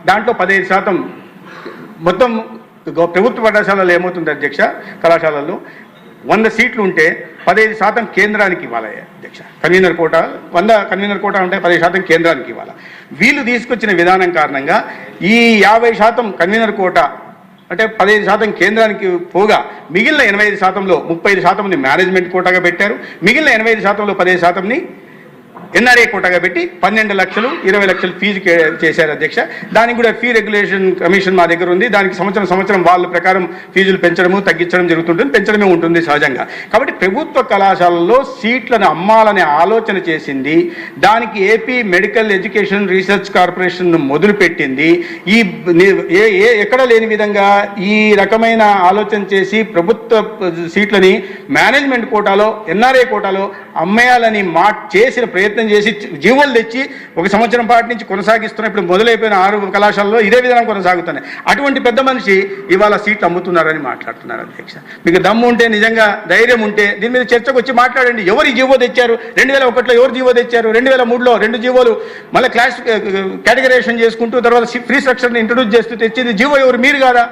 దాంట్లో 15% మొత్తం ప్రభుత్వ పాఠశాలలో ఏమవుతుంది అధ్యక్ష, కళాశాలల్లో 100 సీట్లు ఉంటే 15% కేంద్రానికి ఇవ్వాలి అధ్యక్ష. కన్వీనర్ కోట 100 కన్వీనర్ కోట ఉంటే 10% కేంద్రానికి ఇవ్వాలి. వీళ్ళు తీసుకొచ్చిన విధానం కారణంగా ఈ 50% కన్వీనర్ కోట అంటే 15% కేంద్రానికి పోగా మిగిలిన 85%లో 35% మేనేజ్మెంట్ కోటాగా పెట్టారు. మిగిలిన 85%లో 15%ని ఎన్ఆర్ఏ కోటాగా పెట్టి 12 లక్షలు 20 లక్షలు ఫీజు చేశారు అధ్యక్ష. దానికి కూడా ఫీ రెగ్యులేషన్ కమిషన్ మా దగ్గర ఉంది. దానికి సంవత్సరం వాళ్ళ ప్రకారం ఫీజులు పెంచడము తగ్గించడం జరుగుతుంటుంది, పెంచడమే ఉంటుంది సహజంగా. కాబట్టి ప్రభుత్వ కళాశాలల్లో సీట్లను అమ్మాలనే ఆలోచన చేసింది. దానికి AP medical education research corporation మొదలుపెట్టింది. ఈ ఎక్కడ లేని విధంగా ఈ రకమైన ఆలోచన చేసి ప్రభుత్వ సీట్లని మేనేజ్మెంట్ కోటాలో ఎన్ఆర్ఏ కోటాలో అమ్మేయాలని చేసిన ప్రయత్నం చేసి జీవోలు తెచ్చి 1 సంవత్సరం పాటు నుంచి కొనసాగిస్తున్న ఇప్పుడు మొదలైపోయిన 6 కళాశాలలో ఇదే విధానం కొనసాగుతున్నాయి. అటువంటి పెద్ద మనిషి ఇవాళ సీట్లు అమ్ముతున్నారని మాట్లాడుతున్నారు అధ్యక్ష. మీకు దమ్ము ఉంటే, నిజంగా ధైర్యం ఉంటే దీని మీద చర్చకు వచ్చి మాట్లాడండి. ఎవరు ఈ జీవో తెచ్చారు? 2001లో ఎవరు జీవో తెచ్చారు? 2003లో 2 జీవోలు మళ్ళీ క్లాస్ కేటగరైజేషన్ చేసుకుంటూ తర్వాత ఫ్రీ స్ట్రక్చర్ని ఇంట్రొడ్యూస్ చేస్తూ తెచ్చింది జీవో ఎవరు? మీరు కాదా?